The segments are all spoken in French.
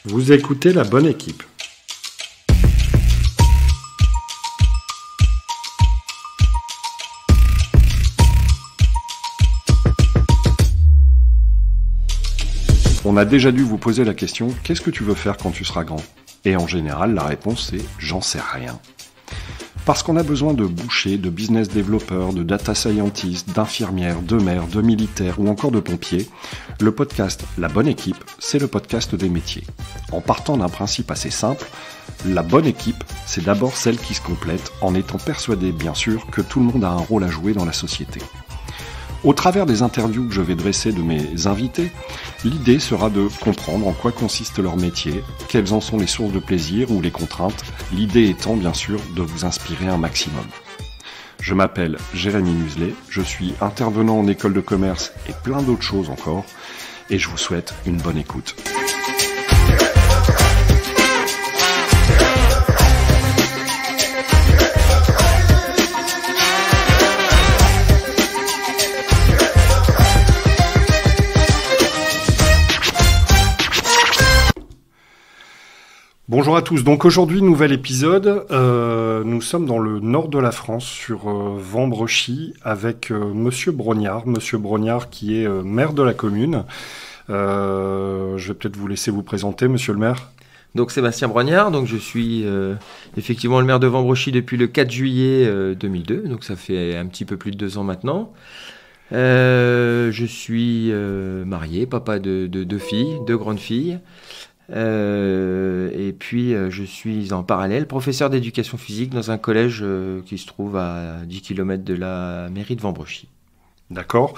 Vous écoutez La Bonne Équipe. On a déjà dû vous poser la question « Qu'est-ce que tu veux faire quand tu seras grand ?» Et en général, la réponse est « J'en sais rien ». Parce qu'on a besoin de bouchers, de business développeurs, de data scientists, d'infirmières, de maires, de militaires ou encore de pompiers, le podcast La Bonne Équipe, c'est le podcast des métiers. En partant d'un principe assez simple, la bonne équipe, c'est d'abord celle qui se complète en étant persuadé, bien sûr, que tout le monde a un rôle à jouer dans la société. Au travers des interviews que je vais dresser de mes invités, l'idée sera de comprendre en quoi consiste leur métier, quelles en sont les sources de plaisir ou les contraintes, l'idée étant bien sûr de vous inspirer un maximum. Je m'appelle Jérémy Muselet, je suis intervenant en école de commerce et plein d'autres choses encore, et je vous souhaite une bonne écoute. Bonjour à tous, donc aujourd'hui nouvel épisode, nous sommes dans le nord de la France sur Vambrechy avec Monsieur Brognard qui est maire de la commune. Je vais peut-être vous laisser vous présenter, Monsieur le maire. Donc Sébastien Brognard, donc je suis effectivement le maire de Vambrechy depuis le 4 juillet 2002, donc ça fait un petit peu plus de 2 ans maintenant. Je suis marié, papa de 2 filles, 2 grandes filles. Et puis je suis en parallèle professeur d'éducation physique dans un collège qui se trouve à 10 km de la mairie de Vambrechy. D'accord.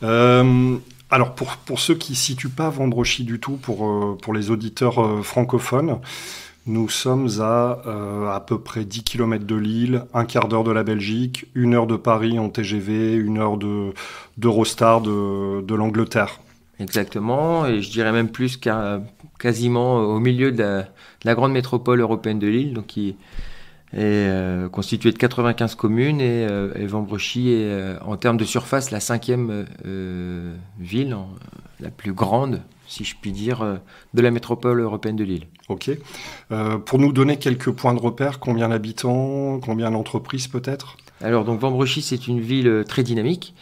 Alors pour ceux qui ne situent pas Vambrechy du tout, pour les auditeurs francophones, nous sommes à peu près 10 km de Lille, un quart d'heure de la Belgique, 1 heure de Paris en TGV, 1 heure d'Eurostar de l'Angleterre. Exactement, et je dirais même plus quasiment au milieu de la grande métropole européenne de Lille, donc qui est constituée de 95 communes, et Vambrechy est en termes de surface la 5e ville, la plus grande, si je puis dire, de la métropole européenne de Lille. Ok. Pour nous donner quelques points de repère, combien d'habitants, combien d'entreprises peut-être ? Alors donc Vambrechy, c'est une ville très dynamique,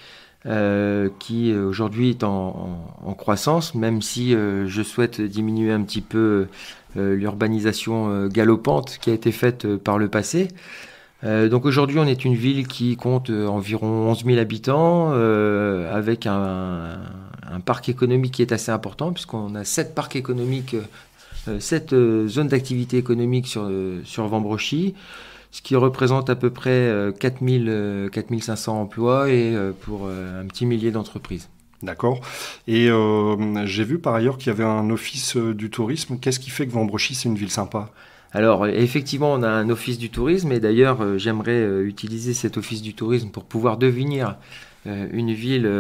qui aujourd'hui est en croissance, même si je souhaite diminuer un petit peu l'urbanisation galopante qui a été faite par le passé. Donc aujourd'hui, on est une ville qui compte environ 11 000 habitants, avec un parc économique qui est assez important, puisqu'on a 7 parcs économiques, 7 zones d'activité économique sur Vambrechy, ce qui représente à peu près 4 500 emplois et pour un petit millier d'entreprises. D'accord. Et j'ai vu par ailleurs qu'il y avait un office du tourisme. Qu'est-ce qui fait que Vambrechy, c'est une ville sympa ? Alors, effectivement, on a un office du tourisme, et d'ailleurs, j'aimerais utiliser cet office du tourisme pour pouvoir devenir une ville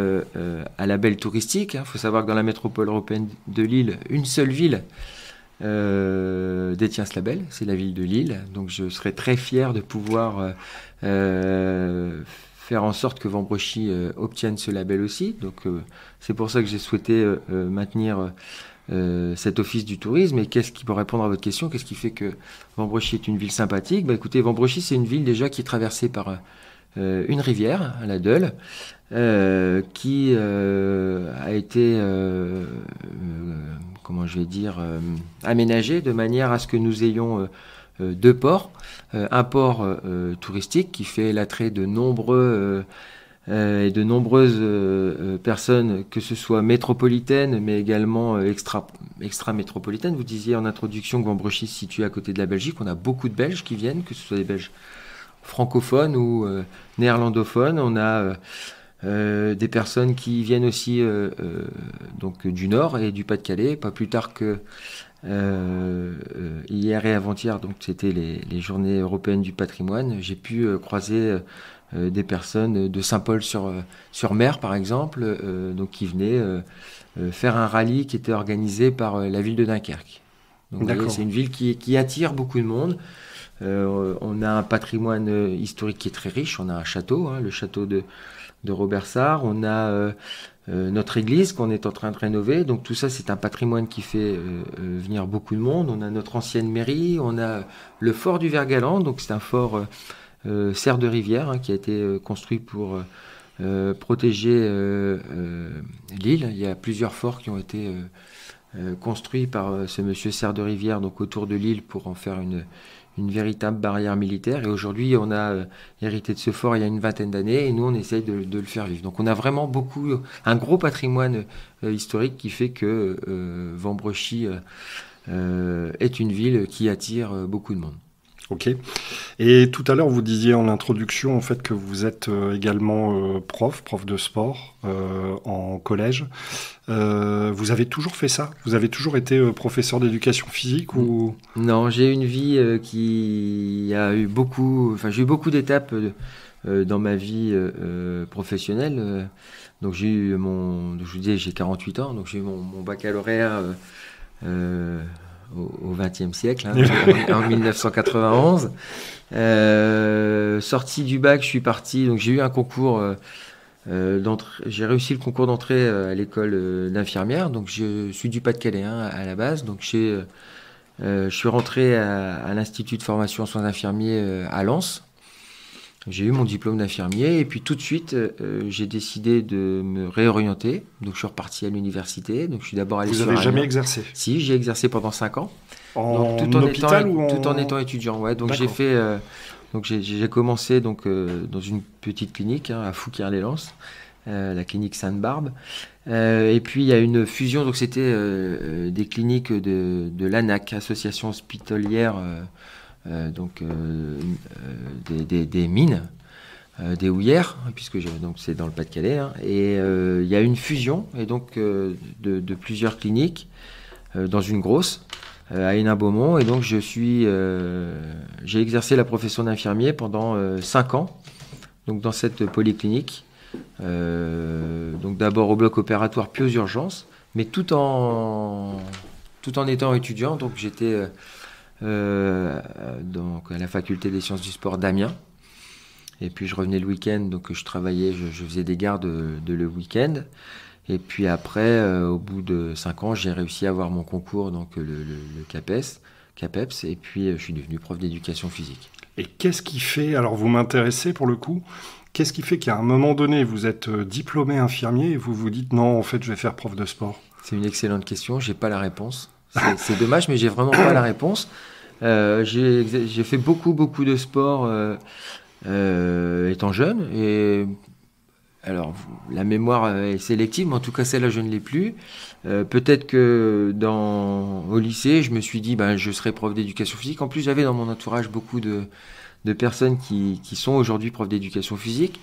à label touristique. Il faut savoir que dans la métropole européenne de Lille, une seule ville détient ce label, c'est la ville de Lille. Donc je serais très fier de pouvoir faire en sorte que Vambrechy obtienne ce label aussi. Donc c'est pour ça que j'ai souhaité maintenir cet office du tourisme. Et qu'est-ce qui peut répondre à votre question, qu'est-ce qui fait que Vambrechy est une ville sympathique ? Écoutez, Vambrechy, c'est une ville déjà qui est traversée par une rivière, la Deule, qui a été aménagée de manière à ce que nous ayons 2 ports. Un port touristique qui fait l'attrait de nombreuses personnes, que ce soit métropolitaines, mais également extra-métropolitaines. Vous disiez en introduction que Vambrechy se situe à côté de la Belgique. On a beaucoup de Belges qui viennent, que ce soit des Belges francophones ou néerlandophones. On a des personnes qui viennent aussi donc du Nord et du Pas-de-Calais, pas plus tard que hier et avant-hier, donc c'était les journées européennes du patrimoine. J'ai pu croiser des personnes de Saint-Paul-sur-Mer, par exemple, donc qui venaient faire un rallye qui était organisé par la ville de Dunkerque. Donc, vous voyez, c'est une ville qui attire beaucoup de monde. On a un patrimoine historique qui est très riche. On a un château, le château de Robert Sarre. On a notre église qu'on est en train de rénover. Donc tout ça, c'est un patrimoine qui fait venir beaucoup de monde. On a notre ancienne mairie. On a le fort du Vergalan. Donc c'est un fort serre de rivière qui a été construit pour protéger l'île. Il y a plusieurs forts qui ont été construits par ce monsieur serre de rivière, donc autour de l'île, pour en faire une véritable barrière militaire. Et aujourd'hui, on a hérité de ce fort il y a une vingtaine d'années, et nous, on essaye de le faire vivre. Donc on a vraiment un gros patrimoine historique qui fait que Vambrochy est une ville qui attire beaucoup de monde. Ok. Et tout à l'heure, vous disiez en introduction en fait que vous êtes également prof de sport en collège. Vous avez toujours fait ça? Vous avez toujours été professeur d'éducation physique ou... Non, j'ai une vie qui a eu beaucoup... Enfin, j'ai eu beaucoup d'étapes dans ma vie professionnelle. Donc j'ai eu je vous disais, j'ai 48 ans, donc j'ai eu mon baccalauréat au XXe siècle, en 1991. Sorti du bac, je suis parti. Donc j'ai eu un concours j'ai réussi le concours d'entrée à l'école d'infirmière. Donc je suis du Pas-de-Calais à la base. Donc je suis rentré à l'Institut de formation en soins infirmiers à Lens. J'ai eu mon diplôme d'infirmier et puis tout de suite, j'ai décidé de me réorienter. Donc, je suis reparti à l'université. Donc, je suis d'abord allé sur Amiens. Vous n'avez jamais exercé? Si, j'ai exercé pendant 5 ans. Tout en étant étudiant. Ouais. Donc, j'ai fait. J'ai commencé dans une petite clinique à Fouquier-les-Lances, la clinique Sainte-Barbe. Et puis, il y a une fusion. Donc, c'était des cliniques de l'ANAC, Association hospitalière. Des mines, des houillères, puisque donc c'est dans le Pas-de-Calais, et il y a une fusion et donc de plusieurs cliniques dans une grosse à Hénin-Beaumont, et donc j'ai exercé la profession d'infirmier pendant 5 ans, donc dans cette polyclinique, donc d'abord au bloc opératoire puis aux urgences, mais tout en étant étudiant. Donc j'étais donc à la faculté des sciences du sport d'Amiens, et puis je revenais le week-end, donc je travaillais, je faisais des gardes de le week-end, et puis après au bout de 5 ans j'ai réussi à avoir mon concours, donc le CAPEPS, et puis je suis devenu prof d'éducation physique. Et qu'est-ce qui fait, alors vous m'intéressez pour le coup, qu'est-ce qui fait qu'à un moment donné vous êtes diplômé infirmier et vous vous dites non, en fait je vais faire prof de sport? C'est une excellente question, j'ai pas la réponse. C'est dommage, mais j'ai vraiment pas la réponse. J'ai fait beaucoup de sport étant jeune, et alors la mémoire est sélective, mais en tout cas celle-là je ne l'ai plus. Peut-être que au lycée, je me suis dit je serai prof d'éducation physique. En plus, j'avais dans mon entourage beaucoup de personnes qui sont aujourd'hui profs d'éducation physique.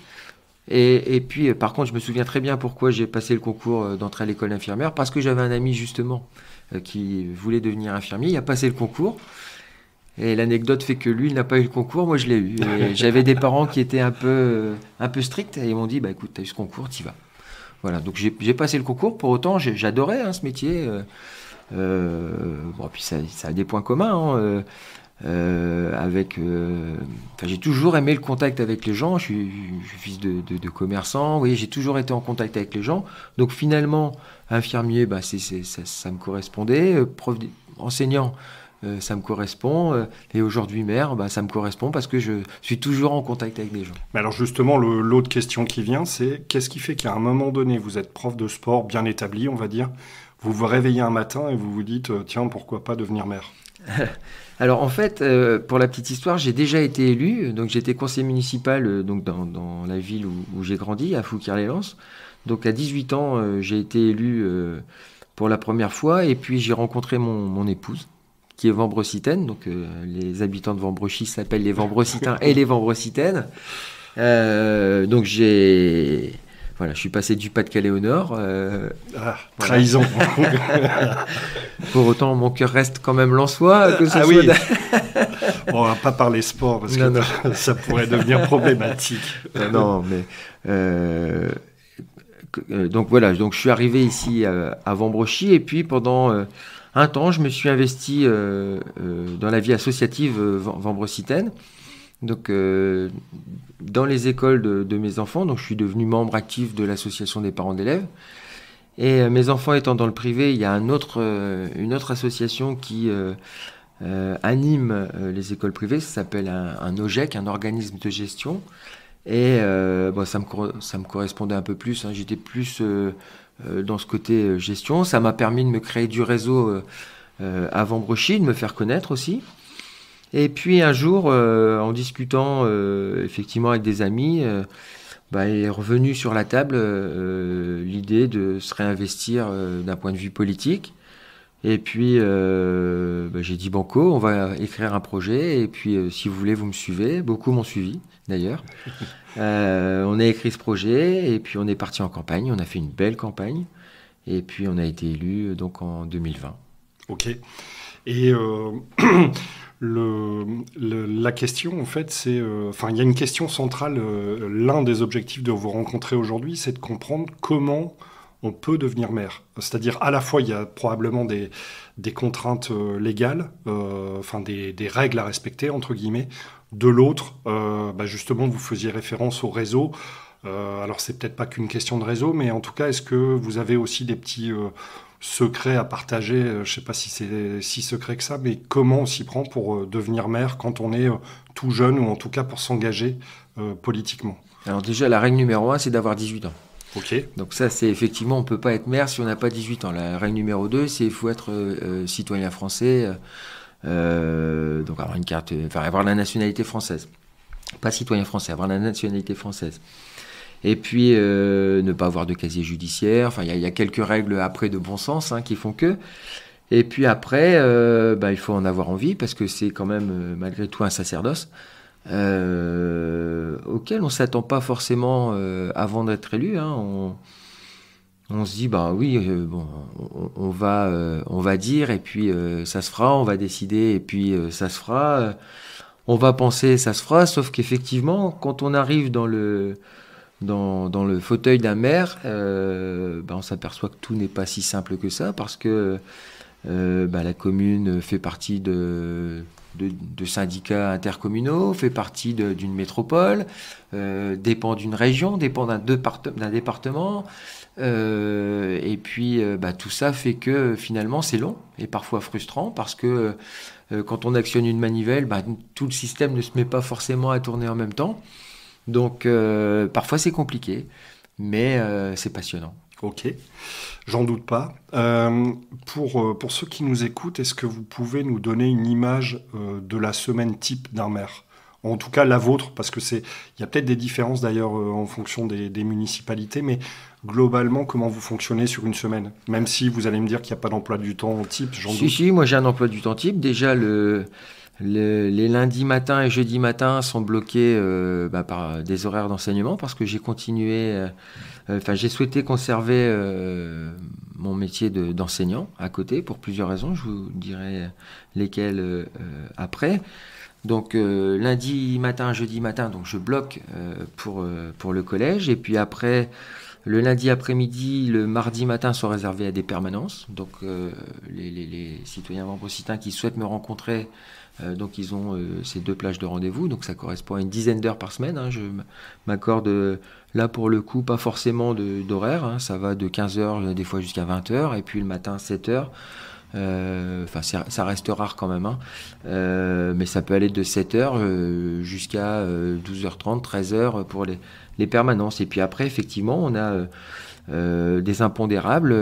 Et puis, par contre, je me souviens très bien pourquoi j'ai passé le concours d'entrée à l'école infirmière, parce que j'avais un ami justement qui voulait devenir infirmier. Il a passé le concours, et l'anecdote fait que lui, il n'a pas eu le concours, moi je l'ai eu. Et j'avais des parents qui étaient un peu stricts, et ils m'ont dit écoute, tu as eu ce concours, t'y vas. Voilà, donc j'ai passé le concours. Pour autant, j'adorais ce métier. Puis ça a des points communs. J'ai toujours aimé le contact avec les gens. Je suis fils de commerçant. Oui, j'ai toujours été en contact avec les gens. Donc finalement, infirmier, ça me correspondait. Enseignant, ça me correspond. Et aujourd'hui, maire, ça me correspond parce que je suis toujours en contact avec des gens. Mais alors justement, l'autre question qui vient, c'est qu'est-ce qui fait qu'à un moment donné, vous êtes prof de sport bien établi, on va dire, vous vous réveillez un matin et vous vous dites tiens, pourquoi pas devenir maire? Alors en fait, pour la petite histoire, j'ai déjà été élu, donc j'étais conseiller municipal donc dans la ville où j'ai grandi, à Fouquier-les-Lances. Donc à 18 ans, j'ai été élu pour la première fois, et puis j'ai rencontré mon épouse, qui est vambrocitaine. Donc les habitants de Vambrochy s'appellent les Vambrocitains et les Vambrocitaines. Donc voilà, je suis passé du Pas-de-Calais au Nord. Trahison. Pour autant, mon cœur reste quand même lensois. Oui. Bon, on va pas parler sport parce que ça pourrait devenir problématique. Non, mais donc voilà. Donc je suis arrivé ici à Vambrochy, et puis pendant un temps, je me suis investi dans la vie associative vambrocitaine. Donc, dans les écoles de mes enfants, donc je suis devenu membre actif de l'association des parents d'élèves. Et mes enfants étant dans le privé, il y a une autre association qui anime les écoles privées. Ça s'appelle un OGEC, un organisme de gestion. Et ça me correspondait un peu plus. Hein. J'étais plus dans ce côté gestion. Ça m'a permis de me créer du réseau à Vambrochy, de me faire connaître aussi. Et puis un jour, en discutant effectivement avec des amis, est revenue sur la table l'idée de se réinvestir d'un point de vue politique. Et puis j'ai dit banco, on va écrire un projet. Et puis si vous voulez, vous me suivez. Beaucoup m'ont suivi d'ailleurs. On a écrit ce projet et puis on est parti en campagne. On a fait une belle campagne. Et puis on a été élu donc en 2020. Ok. Et la question, en fait, c'est... il y a une question centrale. L'un des objectifs de vous rencontrer aujourd'hui, c'est de comprendre comment on peut devenir maire. C'est-à-dire, à la fois, il y a probablement des contraintes légales, des règles à respecter, entre guillemets. De l'autre, justement, vous faisiez référence au réseau. Alors, c'est peut-être pas qu'une question de réseau, mais en tout cas, est-ce que vous avez aussi des petits... secret à partager, je ne sais pas si c'est si secret que ça, mais comment on s'y prend pour devenir maire quand on est tout jeune, ou en tout cas pour s'engager politiquement? Alors déjà, la règle numéro 1, c'est d'avoir 18 ans. Ok. Donc ça, c'est effectivement, on ne peut pas être maire si on n'a pas 18 ans. La règle numéro 2, c'est qu'il faut être citoyen français, donc avoir une carte, avoir la nationalité française. Pas citoyen français, avoir la nationalité française. Et puis, ne pas avoir de casier judiciaire. Enfin, il y a quelques règles après de bon sens qui font que. Et puis après, il faut en avoir envie parce que c'est quand même, malgré tout, un sacerdoce auquel on ne s'attend pas forcément avant d'être élu. On se dit, on va dire et puis ça se fera. On va décider et puis ça se fera. On va penser, ça se fera. Sauf qu'effectivement, quand on arrive dans le fauteuil d'un maire, on s'aperçoit que tout n'est pas si simple que ça parce que la commune fait partie de syndicats intercommunaux, fait partie d'une métropole, dépend d'une région, dépend d'un département. Et puis tout ça fait que finalement c'est long et parfois frustrant parce que quand on actionne une manivelle, tout le système ne se met pas forcément à tourner en même temps. Donc, parfois, c'est compliqué, mais c'est passionnant. Ok, j'en doute pas. Pour ceux qui nous écoutent, est-ce que vous pouvez nous donner une image de la semaine type d'un maire? En tout cas, la vôtre, parce que il y a peut-être des différences d'ailleurs en fonction des municipalités, mais globalement, comment vous fonctionnez sur une semaine? Même si vous allez me dire qu'il n'y a pas d'emploi du temps type, j'en doute. Si, moi j'ai un emploi du temps type. Déjà, les lundis matins et jeudis matins sont bloqués par des horaires d'enseignement parce que j'ai continué, j'ai souhaité conserver mon métier d'enseignant à côté pour plusieurs raisons. Je vous dirai lesquelles après. Donc lundi matin, jeudi matin, donc je bloque pour le collège et puis après. Le lundi après-midi, le mardi matin sont réservés à des permanences. Donc les citoyens vambrocitains qui souhaitent me rencontrer, donc ils ont ces 2 plages de rendez-vous. Donc ça correspond à une dizaine d'heures par semaine. Je m'accorde là pour le coup pas forcément d'horaire. Ça va de 15h des fois jusqu'à 20h et puis le matin 7h. Ça reste rare quand même. Mais ça peut aller de 7h jusqu'à 12h30, 13h pour les permanences. Et puis après, effectivement, on a des impondérables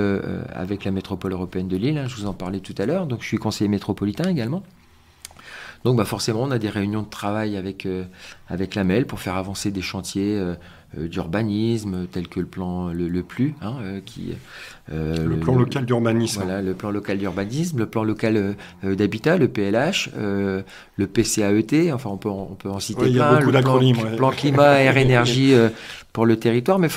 avec la métropole européenne de Lille. Je vous en parlais tout à l'heure. Donc, je suis conseiller métropolitain également. Donc, forcément, on a des réunions de travail avec la MEL pour faire avancer des chantiers d'urbanisme, tels que le plan le PLU, le plan local d'urbanisme. Voilà, le plan local d'urbanisme, le plan local d'habitat, le PLH, le PCAET, on peut en citer plein. Il y a beaucoup d'acronymes. Le plan climat, air, énergie pour le territoire. Mais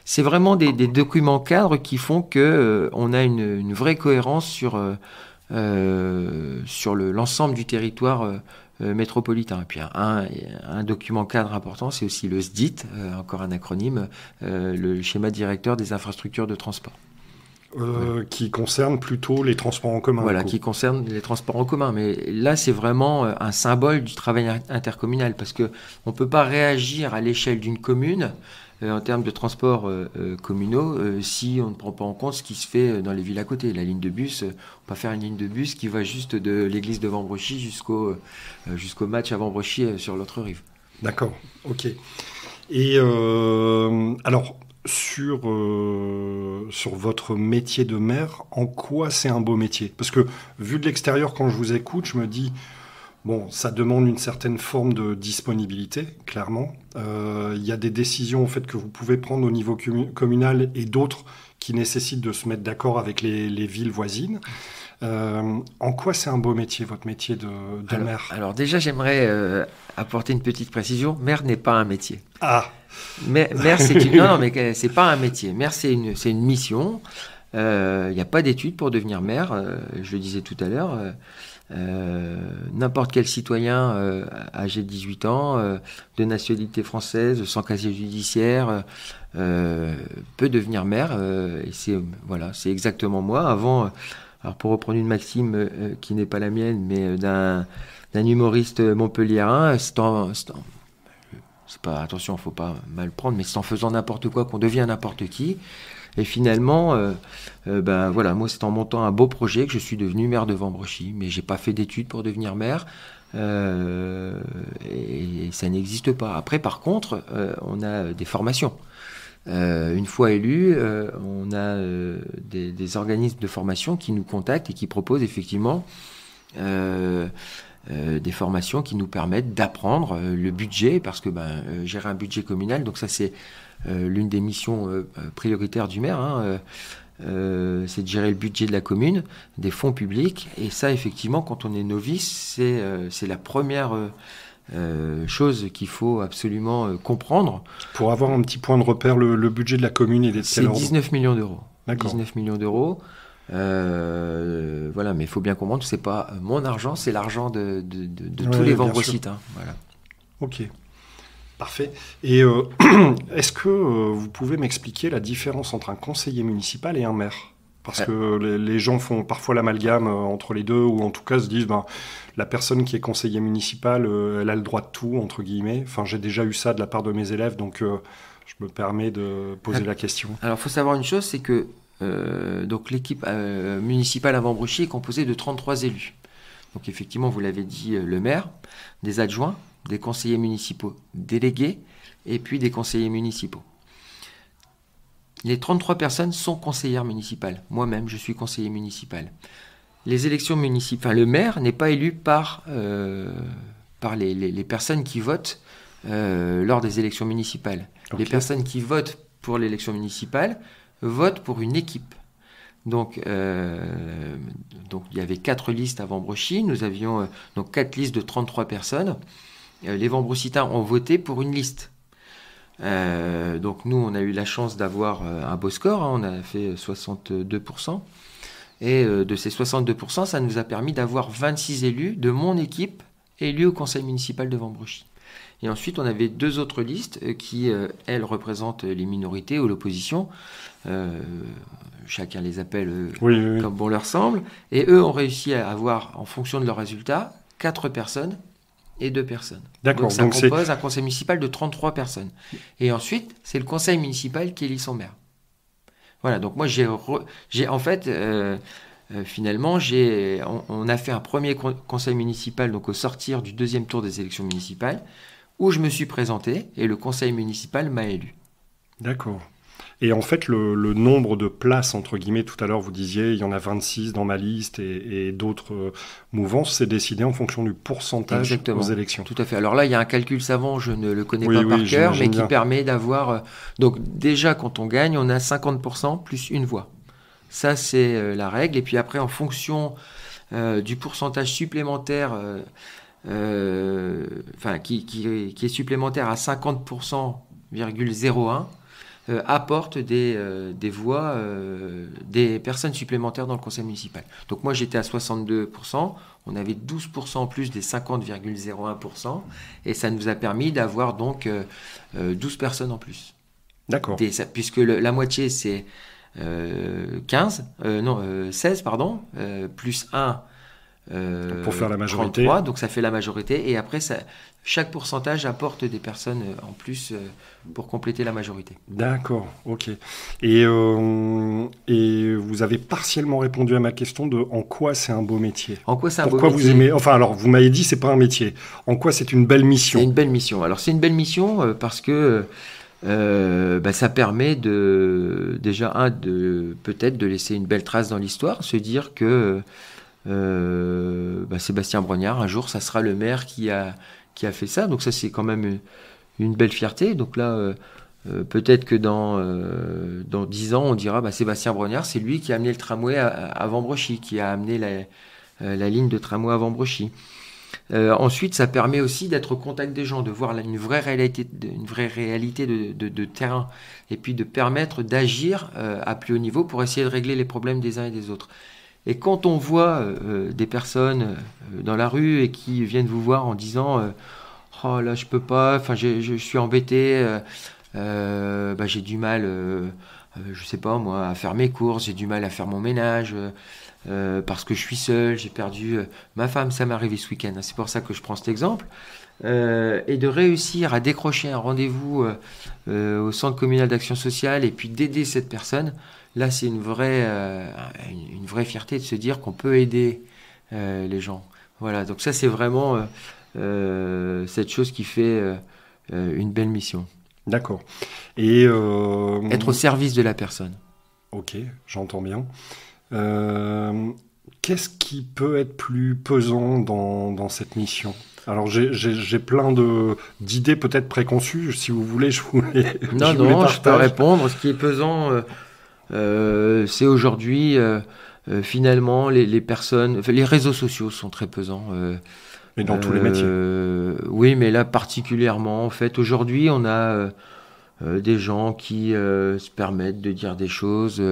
c'est vraiment des documents cadres qui font que on a une vraie cohérence sur l'ensemble du territoire métropolitain. Et puis un document cadre important, c'est aussi le SDIT, encore un acronyme, le schéma directeur des infrastructures de transport. Qui concerne plutôt les transports en commun. Voilà, qui concerne les transports en commun. Mais là, c'est vraiment un symbole du travail intercommunal, parce qu'on ne peut pas réagir à l'échelle d'une commune en termes de transports communaux si on ne prend pas en compte ce qui se fait dans les villes à côté. La ligne de bus, on ne peut pas faire une ligne de bus qui va juste de l'église de Vambrochy jusqu'au match à Vambrochy sur l'autre rive. D'accord, ok. Et alors, sur votre métier de maire, en quoi c'est un beau métier? Parce que, vu de l'extérieur, quand je vous écoute, je me dis, bon, ça demande une certaine forme de disponibilité, clairement. Il y a des décisions, en fait, que vous pouvez prendre au niveau communal et d'autres qui nécessitent de se mettre d'accord avec les villes voisines. En quoi c'est un beau métier, votre métier de maire? Alors déjà, j'aimerais apporter une petite précision. Maire n'est pas un métier. Ah. Maire, c'est une... Non, mais c'est pas un métier. Maire, c'est une mission. Il n'y a pas d'études pour devenir maire. Je le disais tout à l'heure. N'importe quel citoyen âgé de 18 ans, de nationalité française, sans casier judiciaire, peut devenir maire. Et c'est exactement moi. Avant, alors pour reprendre une maxime qui n'est pas la mienne, mais d'un humoriste montpelliérain, c'est pas, attention, faut pas mal prendre, mais c'est en faisant n'importe quoi qu'on devient n'importe qui. Et finalement, moi, c'est en montant un beau projet que je suis devenu maire de Vambrochy. Mais j'ai pas fait d'études pour devenir maire, et ça n'existe pas. Après, par contre, on a des formations. Une fois élu, on a des organismes de formation qui nous contactent et qui proposent effectivement des formations qui nous permettent d'apprendre le budget, parce que gérer un budget communal, donc ça c'est l'une des missions prioritaires du maire, c'est de gérer le budget de la commune, des fonds publics, et ça effectivement quand on est novice, c'est la première chose qu'il faut absolument comprendre. Pour avoir un petit point de repère, le budget de la commune, il est de quel ordre? C'est 19 millions d'euros. D'accord. 19 millions d'euros. Voilà, mais il faut bien comprendre que c'est pas mon argent, c'est l'argent de tous les Vambrociens. Voilà. Ok, parfait. Et est-ce que vous pouvez m'expliquer la différence entre un conseiller municipal et un maire? Parce que les gens font parfois l'amalgame entre les deux, ou en tout cas se disent, la personne qui est conseiller municipal, elle a le droit de tout, entre guillemets. Enfin, j'ai déjà eu ça de la part de mes élèves, donc je me permets de poser la question. Alors, il faut savoir une chose, c'est que donc l'équipe municipale à Vambrochy est composée de 33 élus. Donc effectivement, vous l'avez dit, le maire, des adjoints, des conseillers municipaux délégués et puis des conseillers municipaux. Les 33 personnes sont conseillères municipales. Moi-même, je suis conseiller municipal. Les élections municipales, le maire n'est pas élu par les personnes qui votent lors des élections municipales. Okay. Les personnes qui votent pour l'élection municipale votent pour une équipe. Donc il y avait 4 listes à Vambrochy. Nous avions donc 4 listes de 33 personnes. Les Vambrociens ont voté pour une liste. Donc nous, on a eu la chance d'avoir un beau score. On a fait 62%. Et de ces 62%, ça nous a permis d'avoir 26 élus de mon équipe élus au conseil municipal de Vambrochy. Et ensuite, on avait 2 autres listes qui, elles, représentent les minorités ou l'opposition. Chacun les appelle comme bon leur semble. Et eux ont réussi à avoir, en fonction de leurs résultats, 4 personnes et 2 personnes. D'accord. Donc ça compose un conseil municipal de 33 personnes. Et ensuite, c'est le conseil municipal qui élit son maire. Voilà, donc moi, finalement, on a fait un premier conseil municipal donc au sortir du 2e tour des élections municipales, où je me suis présenté et le conseil municipal m'a élu. D'accord. Et en fait, le nombre de places, entre guillemets, tout à l'heure, vous disiez, il y en a 26 dans ma liste et d'autres mouvances, c'est décidé en fonction du pourcentage aux élections. Tout à fait. Alors là, il y a un calcul savant, je ne le connais pas par cœur, mais qui permet d'avoir... donc déjà, quand on gagne, on a 50% plus une voix. Ça, c'est la règle. Et puis après, en fonction du pourcentage supplémentaire... qui est supplémentaire à 50,01%, apporte des voix, des personnes supplémentaires dans le conseil municipal. Donc moi j'étais à 62%, on avait 12% en plus des 50,01%, et ça nous a permis d'avoir donc 12 personnes en plus. D'accord. Puisque la moitié c'est 16, pardon, plus 1, pour faire la majorité. 33, donc ça fait la majorité. Et après, chaque pourcentage apporte des personnes en plus pour compléter la majorité. D'accord, ok. Et vous avez partiellement répondu à ma question de en quoi c'est un beau métier. En quoi c'est un Pourquoi beau vous métier? aimez... Enfin, alors, vous m'avez dit c'est pas un métier. En quoi c'est une belle mission? C'est une belle mission. Alors, c'est une belle mission parce que ça permet déjà, peut-être de laisser une belle trace dans l'histoire, se dire que Sébastien Brognard, un jour, ça sera le maire qui a fait ça. Donc ça, c'est quand même une belle fierté. Donc là, peut-être que dans 10 ans, on dira Sébastien Brognard, c'est lui qui a amené le tramway à Vambrechy, qui a amené la ligne de tramway à Vambrechy. Ensuite, ça permet aussi d'être au contact des gens, de voir une vraie réalité de terrain, et puis de permettre d'agir à plus haut niveau pour essayer de régler les problèmes des uns et des autres. Et quand on voit des personnes dans la rue et qui viennent vous voir en disant oh là je peux pas, enfin je suis embêté, j'ai du mal, je sais pas moi, à faire mes courses, j'ai du mal à faire mon ménage. Parce que je suis seul, j'ai perdu ma femme, ça m'est arrivé ce week-end, c'est pour ça que je prends cet exemple, et de réussir à décrocher un rendez-vous au centre communal d'action sociale et puis d'aider cette personne, là c'est une vraie fierté de se dire qu'on peut aider les gens. Voilà, donc ça c'est vraiment cette chose qui fait une belle mission. D'accord. Et être au service de la personne. Ok, j'entends bien. Qu'est-ce qui peut être plus pesant dans cette mission? Alors j'ai plein d'idées peut-être préconçues, si vous voulez, je vous les je peux répondre. Ce qui est pesant, c'est aujourd'hui finalement les personnes, les réseaux sociaux sont très pesants. Mais dans tous les métiers. Oui, mais là particulièrement, en fait, aujourd'hui on a des gens qui se permettent de dire des choses.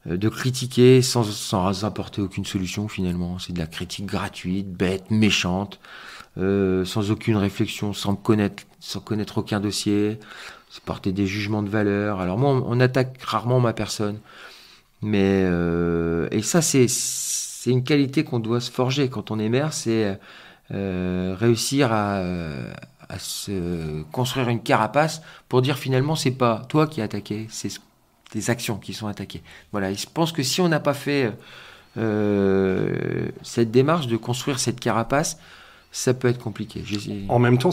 De critiquer sans apporter aucune solution finalement. C'est de la critique gratuite, bête, méchante, sans aucune réflexion, sans connaître aucun dossier, c'est porter des jugements de valeur. Alors moi, on attaque rarement ma personne. Mais et ça, c'est une qualité qu'on doit se forger quand on est maire, c'est réussir à se construire une carapace pour dire finalement, c'est pas toi qui as attaqué, c'est des actions qui sont attaquées. Voilà, et je pense que si on n'a pas fait cette démarche de construire cette carapace, ça peut être compliqué. En même temps,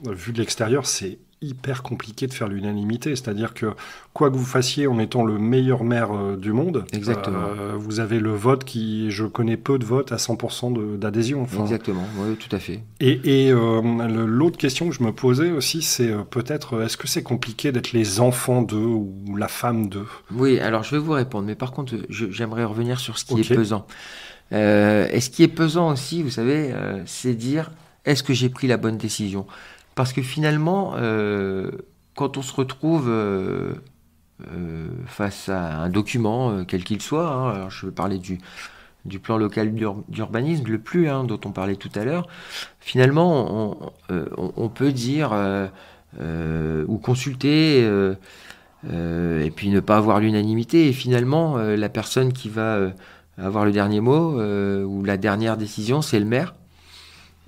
vu de l'extérieur, c'est hyper compliqué de faire l'unanimité. C'est-à-dire que quoi que vous fassiez en étant le meilleur maire du monde, exactement. Vous avez le vote je connais peu de votes à 100% d'adhésion. Exactement, oui, tout à fait. Et l'autre question que je me posais aussi, c'est peut-être, est-ce que c'est compliqué d'être les enfants d'eux ou la femme d'eux? Oui, alors je vais vous répondre, mais par contre, j'aimerais revenir sur ce qui est pesant. Et ce qui est pesant aussi, vous savez, c'est dire, est-ce que j'ai pris la bonne décision? Parce que finalement, quand on se retrouve face à un document, quel qu'il soit, alors je vais parler du plan local d'urbanisme, le PLU, dont on parlait tout à l'heure, finalement, on peut dire ou consulter et puis ne pas avoir l'unanimité. Et finalement, la personne qui va avoir le dernier mot ou la dernière décision, c'est le maire.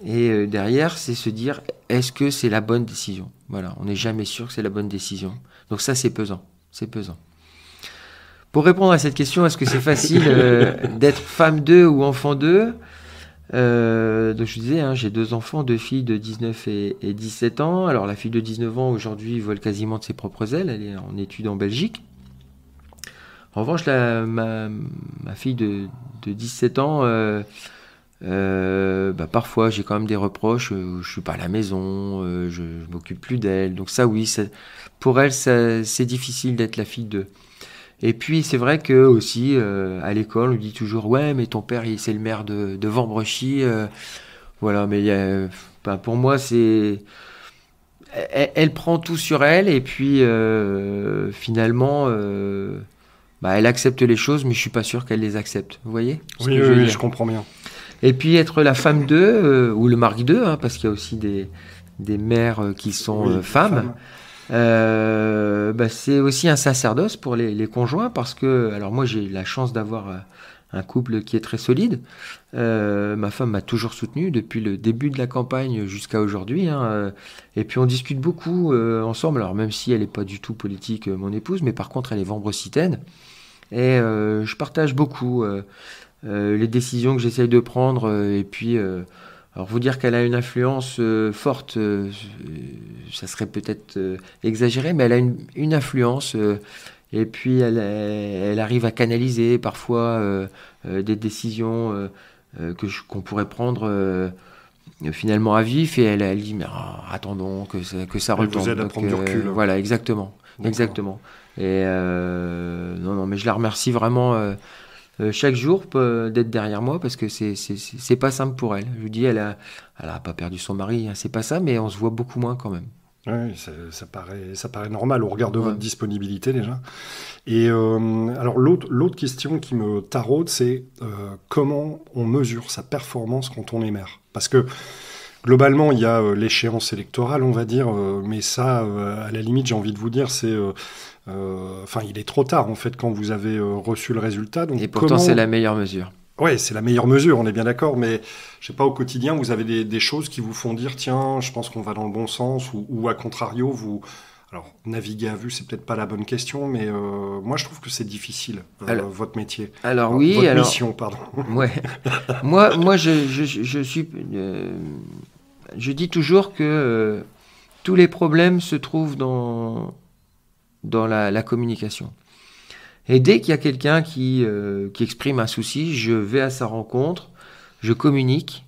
Et derrière, c'est se dire, est-ce que c'est la bonne décision? Voilà, on n'est jamais sûr que c'est la bonne décision. Donc ça, c'est pesant. C'est pesant. Pour répondre à cette question, est-ce que c'est facile d'être femme d'eux ou enfant d'eux? Donc je disais, j'ai 2 enfants, 2 filles de 19 et 17 ans. Alors la fille de 19 ans, aujourd'hui, vole quasiment de ses propres ailes. Elle est en études en Belgique. En revanche, ma fille de 17 ans... parfois j'ai quand même des reproches, je suis pas à la maison, je m'occupe plus d'elle, donc ça oui, pour elle c'est difficile d'être la fille d'eux. Et puis c'est vrai que aussi à l'école on dit toujours ouais mais ton père c'est le maire de Vambrechy, voilà, mais pour moi c'est elle prend tout sur elle et puis finalement elle accepte les choses mais je suis pas sûr qu'elle les accepte, vous voyez? Oui, je comprends bien. Et puis être la femme d'eux, ou le mari d'eux, parce qu'il y a aussi des mères qui sont femmes. C'est aussi un sacerdoce pour les conjoints parce que, alors moi j'ai la chance d'avoir un couple qui est très solide. Ma femme m'a toujours soutenu depuis le début de la campagne jusqu'à aujourd'hui, hein, et puis on discute beaucoup ensemble, alors même si elle n'est pas du tout politique, mon épouse, mais par contre elle est vambrocitaine. Et je partage beaucoup les décisions que j'essaye de prendre. Et puis, alors vous dire qu'elle a une influence forte, ça serait peut-être exagéré, mais elle a une influence. Et puis, elle arrive à canaliser parfois des décisions qu'on pourrait prendre finalement à vif. Et elle dit, mais attendons que ça Elle retombe. vous aide à prendre du recul. Voilà, exactement. D'accord. Exactement. Et non, mais je la remercie vraiment chaque jour d'être derrière moi parce que c'est pas simple pour elle. Je vous dis, elle a pas perdu son mari, hein, c'est pas ça, mais on se voit beaucoup moins quand même. Oui, ça paraît normal au regard de votre disponibilité déjà. Et alors l'autre question qui me taraude, c'est comment on mesure sa performance quand on est maire? Parce que globalement, il y a l'échéance électorale, on va dire, mais ça, à la limite, j'ai envie de vous dire, il est trop tard en fait quand vous avez reçu le résultat. Donc et pourtant, c'est la meilleure mesure. Ouais, c'est la meilleure mesure, on est bien d'accord, mais je sais pas, au quotidien, vous avez des choses qui vous font dire, tiens, je pense qu'on va dans le bon sens, ou à contrario, alors, naviguer à vue, c'est peut-être pas la bonne question, mais moi, je trouve que c'est difficile, votre métier. Alors votre mission, pardon. Ouais. moi, je suis, je dis toujours que tous les problèmes se trouvent dans la communication. Et dès qu'il y a quelqu'un qui exprime un souci, je vais à sa rencontre, je communique.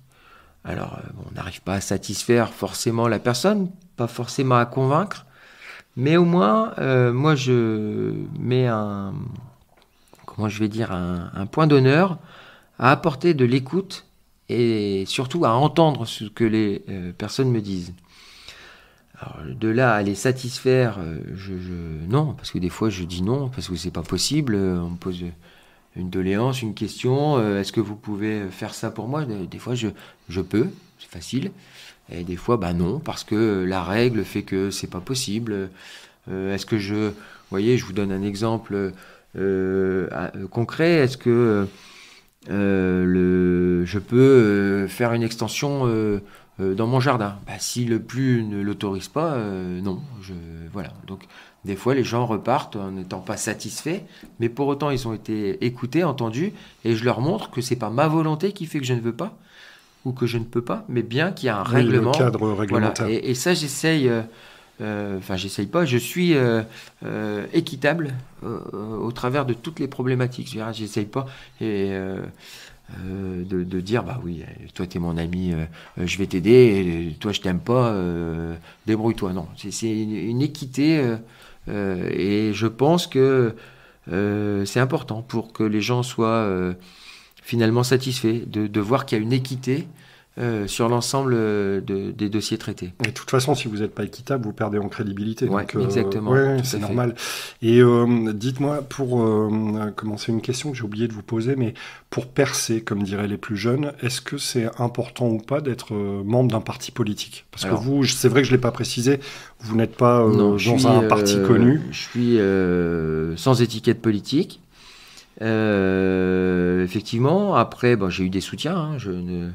Alors, on n'arrive pas à satisfaire forcément la personne, pas forcément à convaincre, mais au moins, moi, je mets un point d'honneur à apporter de l'écoute et surtout à entendre ce que les personnes me disent. Alors, de là à les satisfaire, non, parce que des fois je dis non, parce que c'est pas possible. On me pose une doléance, une question, est-ce que vous pouvez faire ça pour moi? Des fois je peux, c'est facile. Et des fois non, parce que la règle fait que c'est pas possible. Est-ce que vous voyez, je vous donne un exemple concret. Est-ce que je peux faire une extension dans mon jardin? Si le PLU ne l'autorise pas, non. Voilà. Donc, des fois, les gens repartent en n'étant pas satisfaits, mais pour autant, ils ont été écoutés, entendus, et je leur montre que c'est pas ma volonté qui fait que je ne veux pas ou que je ne peux pas, mais bien qu'il y a un règlement. Le cadre réglementaire. Voilà. Et ça, j'essaye. J'essaye pas. Je suis équitable au travers de toutes les problématiques. J'essaye pas de dire oui, toi t'es mon ami, je vais t'aider, et toi je t'aime pas, débrouille-toi. Non, c'est une équité et je pense que c'est important pour que les gens soient finalement satisfaits de voir qu'il y a une équité sur l'ensemble des dossiers traités. Et de toute façon, si vous n'êtes pas équitable, vous perdez en crédibilité. Ouais, donc, exactement. C'est normal. Et dites-moi, pour commencer une question que j'ai oublié de vous poser, mais pour percer, comme diraient les plus jeunes, est-ce que c'est important ou pas d'être membre d'un parti politique? Parce que vous, c'est vrai que je ne l'ai pas précisé, vous n'êtes pas dans un parti connu. Je suis sans étiquette politique. Effectivement, après, j'ai eu des soutiens, hein, je ne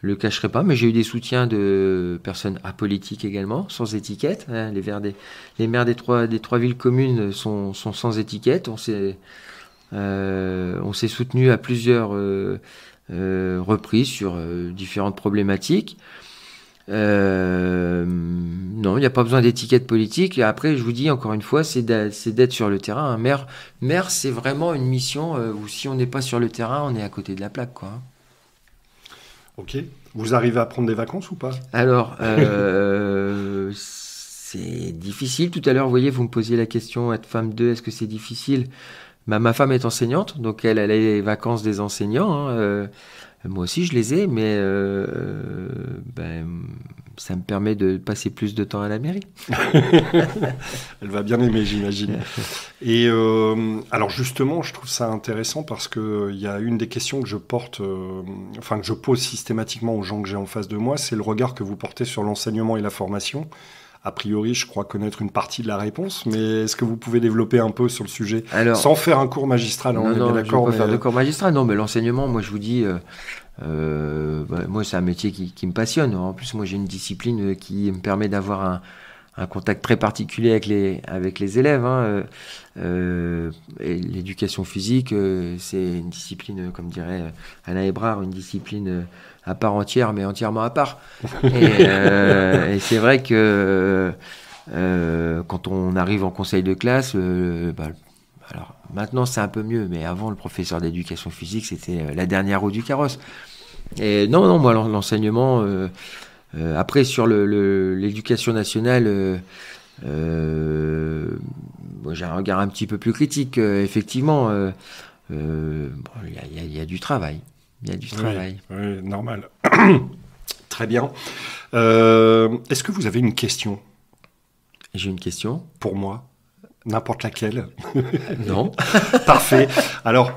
le cacherai pas, mais j'ai eu des soutiens de personnes apolitiques également, sans étiquette. Hein, les maires des trois villes communes sont sans étiquette. On s'est soutenu à plusieurs reprises sur différentes problématiques. Non, il n'y a pas besoin d'étiquette politique. Et après, je vous dis encore une fois, c'est d'être sur le terrain. Un maire, c'est vraiment une mission où si on n'est pas sur le terrain, on est à côté de la plaque, quoi. Ok. Vous arrivez à prendre des vacances ou pas? Alors, c'est difficile. Tout à l'heure, vous voyez, vous me posiez la question, être femme 2, est-ce que c'est difficile? Ma femme est enseignante, donc elle a les vacances des enseignants. Hein, moi aussi, je les ai, mais ça me permet de passer plus de temps à la mairie. Elle va bien aimer, j'imagine. Et alors justement, je trouve ça intéressant parce qu'il y a une des questions que je porte, que je pose systématiquement aux gens que j'ai en face de moi, c'est le regard que vous portez sur l'enseignement et la formation. a priori, je crois connaître une partie de la réponse, mais est-ce que vous pouvez développer un peu sur le sujet? Alors, sans faire un cours magistral, on est bien d'accord. Je ne vais pas faire de cours magistral, non, mais l'enseignement, moi je vous dis, moi c'est un métier qui me passionne. En plus, moi j'ai une discipline qui me permet d'avoir un contact très particulier avec les élèves. Hein. Et l'éducation physique, c'est une discipline, comme dirait Alain Hébrard, une discipline à part entière, mais entièrement à part. Et c'est vrai que quand on arrive en conseil de classe, alors maintenant c'est un peu mieux, mais avant le professeur d'éducation physique, c'était la dernière roue du carrosse. Et non, moi l'enseignement... après, sur l'éducation nationale, j'ai un regard un petit peu plus critique. Effectivement, il y a du travail. Il y a du travail. Oui, normal. Très bien. Est-ce que vous avez une question? J'ai une question. Pour moi? N'importe laquelle. Non. Parfait. Alors,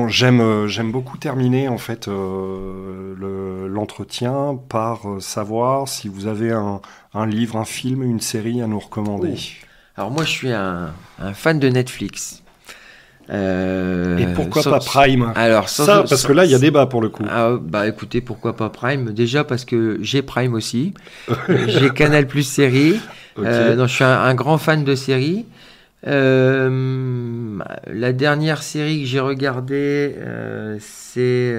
j'aime beaucoup terminer en fait l'entretien par savoir si vous avez un livre, un film, une série à nous recommander. Alors moi, je suis un fan de Netflix. Et pourquoi pas Prime? Alors parce que là, il y a débat pour le coup. Écoutez, pourquoi pas Prime? Déjà parce que j'ai Prime aussi. J'ai Canal Plus série. Okay. Je suis un grand fan de séries. La dernière série que j'ai regardée, c'est...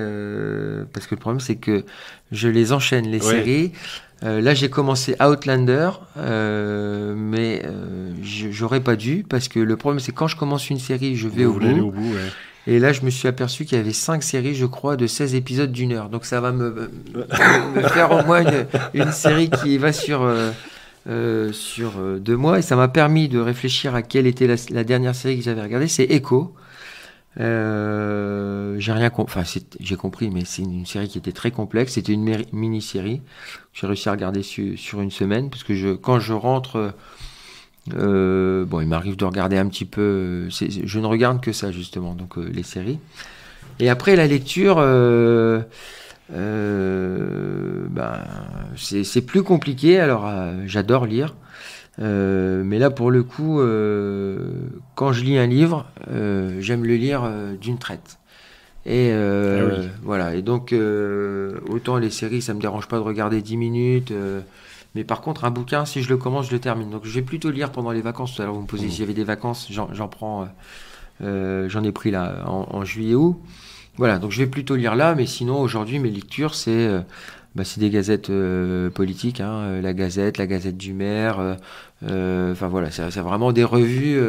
parce que le problème, c'est que je les enchaîne, les séries. Là, j'ai commencé Outlander, mais j'aurais pas dû, parce que le problème, c'est que quand je commence une série, je vais au bout. Et là, je me suis aperçu qu'il y avait 5 séries, je crois, de 16 épisodes d'1 heure. Donc, ça va me faire au moins une série qui va sur 2 mois. Et ça m'a permis de réfléchir à quelle était la dernière série que j'avais regardée. C'est Echo. J'ai rien j'ai compris, mais c'est une série qui était très complexe. C'était une mini-série. J'ai réussi à regarder sur une semaine, parce que quand je rentre, il m'arrive de regarder un petit peu. Je ne regarde que ça, justement, donc les séries. Et après, la lecture, c'est plus compliqué. Alors, j'adore lire. Mais là, pour le coup, quand je lis un livre, j'aime le lire d'une traite. Et voilà. Et donc, autant les séries, ça me dérange pas de regarder 10 minutes. Mais par contre, un bouquin, si je le commence, je le termine. Donc, je vais plutôt lire pendant les vacances. Tout à l'heure, vous me posez s'il y avait des vacances, j'en prends. J'en ai pris là en juillet-août. Voilà. Donc, je vais plutôt lire là. Mais sinon, aujourd'hui, mes lectures, c'est des gazettes politiques, hein, la Gazette du Maire. Voilà, c'est vraiment des revues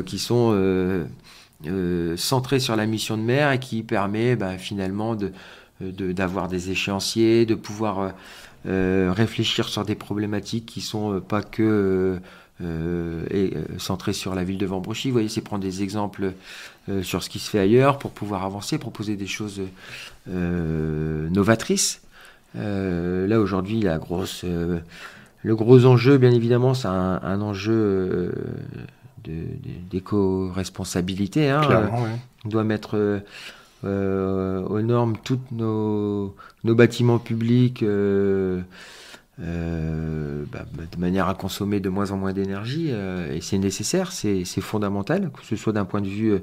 qui sont centrées sur la mission de maire et qui permet finalement d'avoir des échéanciers, de pouvoir réfléchir sur des problématiques qui sont pas que centrées sur la ville de Vambrochy. Vous voyez, c'est prendre des exemples sur ce qui se fait ailleurs pour pouvoir avancer, proposer des choses novatrices. Là aujourd'hui, le gros enjeu, bien évidemment, c'est un enjeu d'éco-responsabilité. Hein. Clairement, On doit mettre aux normes tous nos bâtiments publics de manière à consommer de moins en moins d'énergie. Et c'est nécessaire, c'est fondamental, que ce soit d'un point de vue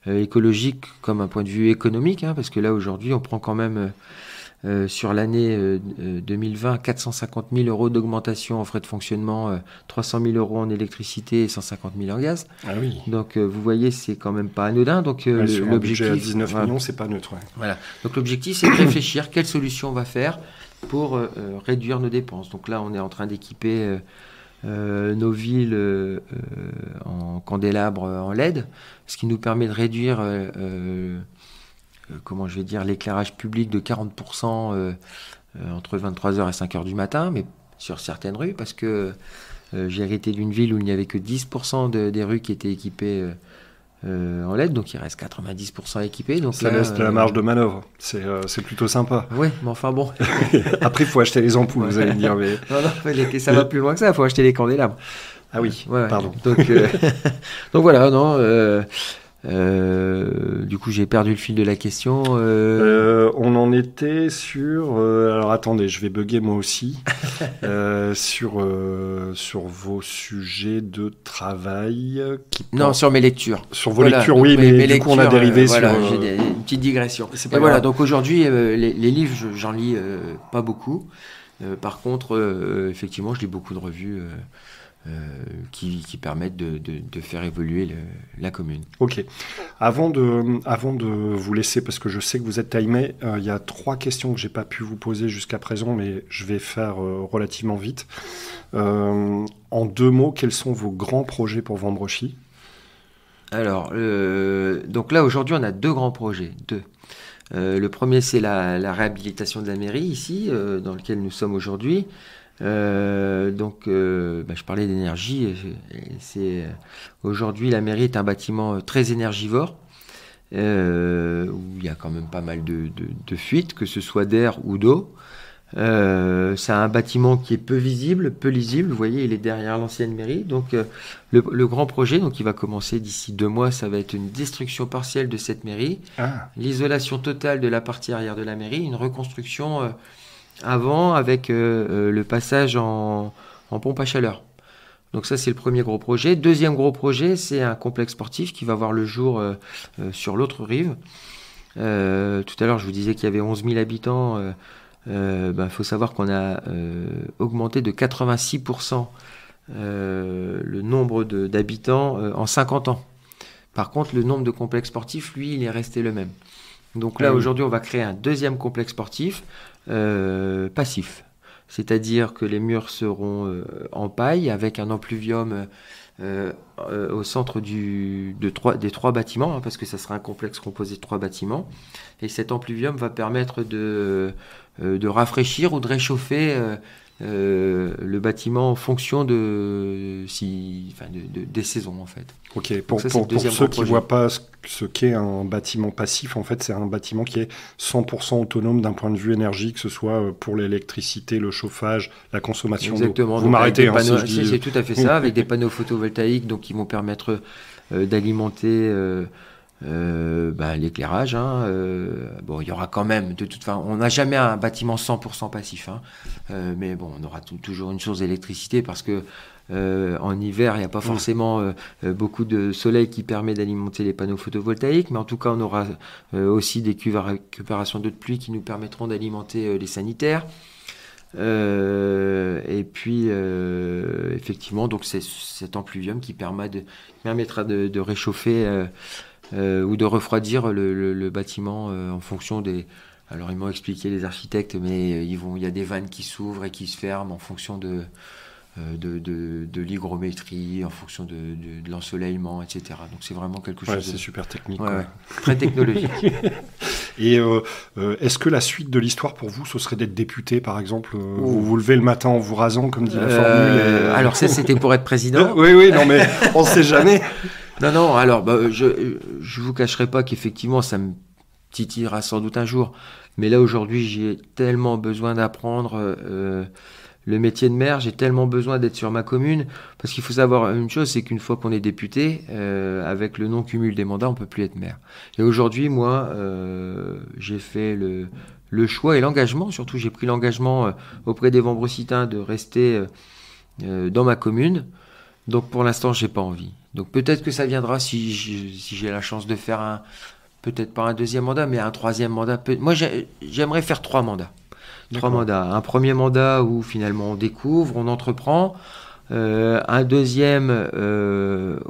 écologique comme un point de vue économique, hein, parce que là aujourd'hui, on prend quand même... sur l'année 2020, 450 000 euros d'augmentation en frais de fonctionnement, 300 000 euros en électricité et 150 000 en gaz. Ah oui. Donc, vous voyez, c'est quand même pas anodin. Donc, l'objectif à 19 millions, c'est pas neutre. Ouais. Voilà. Donc, l'objectif, c'est de réfléchir quelle solution on va faire pour réduire nos dépenses. Donc là, on est en train d'équiper nos villes en candélabres en LED, ce qui nous permet de réduire... l'éclairage public de 40% entre 23h et 5h du matin, mais sur certaines rues, parce que j'ai hérité d'une ville où il n'y avait que 10% des rues qui étaient équipées en LED, donc il reste 90% équipés. Donc ça laisse de la marge de manœuvre, c'est plutôt sympa. Oui, mais enfin bon. Après, il faut acheter les ampoules, vous allez me dire. Mais... non, ça va plus loin que ça, il faut acheter les candélabres. Ah oui, ouais, pardon. Donc voilà, non... Du coup, j'ai perdu le fil de la question. On en était sur... alors attendez, je vais bugger moi aussi. Sur vos sujets de travail. Non, sur mes lectures. Sur vos lectures, oui, mais du coup on a dérivé sur... Voilà, j'ai une petite digression. Et voilà, donc aujourd'hui, les livres, j'en lis pas beaucoup. Par contre, effectivement, je lis beaucoup de revues... qui permettent de faire évoluer la commune. Ok. Avant de vous laisser, parce que je sais que vous êtes timé, il y a 3 questions que j'ai pas pu vous poser jusqu'à présent, mais je vais faire relativement vite. En 2 mots, quels sont vos grands projets pour Vambrochy ? Alors, donc là, aujourd'hui, on a 2 grands projets. 2. Le premier, c'est la réhabilitation de la mairie, ici, dans lequel nous sommes aujourd'hui. Je parlais d'énergie. Aujourd'hui, la mairie est un bâtiment très énergivore, où il y a quand même pas mal de fuites, que ce soit d'air ou d'eau. C'est un bâtiment qui est peu visible, peu lisible. Vous voyez, il est derrière l'ancienne mairie. Donc, le grand projet, donc, qui va commencer d'ici 2 mois, ça va être une destruction partielle de cette mairie, l'isolation totale de la partie arrière de la mairie, une reconstruction avant avec le passage en pompe à chaleur. Donc ça, c'est le premier gros projet. Deuxième gros projet, c'est un complexe sportif qui va voir le jour sur l'autre rive. Tout à l'heure, je vous disais qu'il y avait 11 000 habitants. Faut savoir qu'on a augmenté de 86% le nombre d'habitants en 50 ans. Par contre, le nombre de complexes sportifs, lui, il est resté le même. Donc là, aujourd'hui, on va créer un deuxième complexe sportif passif. C'est-à-dire que les murs seront en paille avec un ampluvium au centre des 3 bâtiments, parce que ça sera un complexe composé de 3 bâtiments. Et cet ampluvium va permettre de rafraîchir ou de réchauffer le bâtiment en fonction des saisons, en fait. Ok, pour ceux qui ne voient pas ce qu'est un bâtiment passif, en fait, c'est un bâtiment qui est 100% autonome d'un point de vue énergie, que ce soit pour l'électricité, le chauffage, la consommation d'eau. Exactement. Vous m'arrêtez, si je dis... C'est tout à fait ça, avec des panneaux photovoltaïques donc, qui vont permettre d'alimenter l'éclairage. Il y aura quand même, de toute façon, on n'a jamais un bâtiment 100% passif, mais bon, on aura toujours une source d'électricité parce que en hiver, il n'y a pas forcément beaucoup de soleil qui permet d'alimenter les panneaux photovoltaïques, mais en tout cas, on aura aussi des cuves à récupération d'eau de pluie qui nous permettront d'alimenter les sanitaires. Et puis, effectivement, donc c'est cet ampluvium qui permettra de réchauffer ou de refroidir le bâtiment en fonction des... Alors, ils m'ont expliqué les architectes, mais il y a des vannes qui s'ouvrent et qui se ferment en fonction de l'hygrométrie, en fonction de l'ensoleillement, etc. Donc c'est vraiment quelque chose c'est super technique. Très technologique. Et est-ce que la suite de l'histoire pour vous, ce serait d'être député, par exemple vous vous levez le matin en vous rasant, comme dit la formule Alors ça, c'était pour être président. Oui, non, mais on ne sait jamais. Non, alors je vous cacherai pas qu'effectivement, ça me titillera sans doute un jour. Mais là, aujourd'hui, j'ai tellement besoin d'apprendre... le métier de maire, j'ai tellement besoin d'être sur ma commune, parce qu'il faut savoir une chose, c'est qu'une fois qu'on est député, avec le non-cumul des mandats, on ne peut plus être maire. Et aujourd'hui, moi, j'ai fait le choix et l'engagement, surtout j'ai pris l'engagement auprès des Vambrocitains de rester dans ma commune. Donc pour l'instant, j'ai pas envie. Donc peut-être que ça viendra si j'ai la chance de faire peut-être pas un 2e mandat, mais un 3e mandat. Moi, j'aimerais faire 3 mandats. 3 mandats. Un premier mandat où finalement on découvre, on entreprend. Un deuxième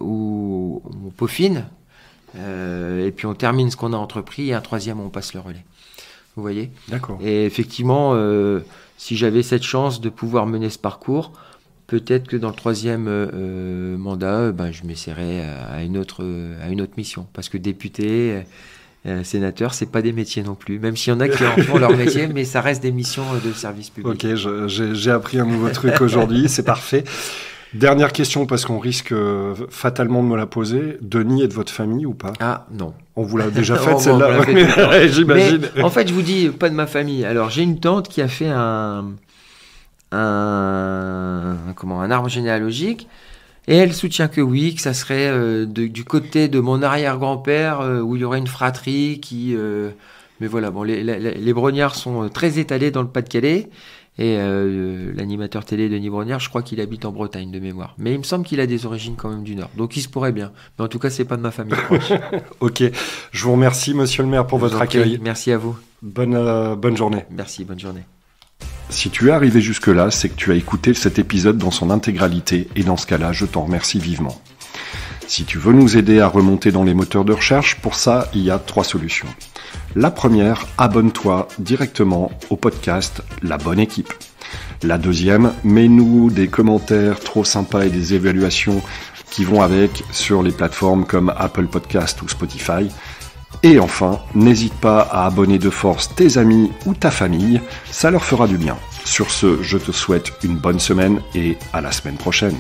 où on peaufine. Et puis on termine ce qu'on a entrepris. Et un 3e où on passe le relais. Vous voyez ? D'accord. Et effectivement, si j'avais cette chance de pouvoir mener ce parcours, peut-être que dans le 3e mandat, je m'essaierais à une autre mission. Parce que député... sénateur, c'est pas des métiers non plus, même s'il y en a qui en font leur métier, mais ça reste des missions de service public. Ok, j'ai appris un nouveau truc aujourd'hui, c'est parfait. Dernière question, parce qu'on risque fatalement de me la poser. Denis est de votre famille ou pas ? Ah, non. On vous l'a déjà faite, celle-là. J'imagine. Mais, en fait, je vous dis, pas de ma famille. Alors, j'ai une tante qui a fait un arbre généalogique. Et elle soutient que oui, que ça serait du côté de mon arrière-grand-père où il y aurait une fratrie qui... mais voilà, bon, les Brognards sont très étalés dans le Pas-de-Calais. Et l'animateur télé Denis Brognard, je crois qu'il habite en Bretagne de mémoire. Mais il me semble qu'il a des origines quand même du Nord. Donc il se pourrait bien. Mais en tout cas, c'est pas de ma famille proche. Ok, je vous remercie monsieur le maire pour votre accueil. Merci à vous. Bonne journée. Merci, bonne journée. Si tu es arrivé jusque-là, c'est que tu as écouté cet épisode dans son intégralité. Et dans ce cas-là, je t'en remercie vivement. Si tu veux nous aider à remonter dans les moteurs de recherche, pour ça, il y a 3 solutions. La première, abonne-toi directement au podcast La Bonne Équipe. La deuxième, mets-nous des commentaires trop sympas et des évaluations qui vont avec sur les plateformes comme Apple Podcast ou Spotify. Et enfin, n'hésite pas à abonner de force tes amis ou ta famille, ça leur fera du bien. Sur ce, je te souhaite une bonne semaine et à la semaine prochaine.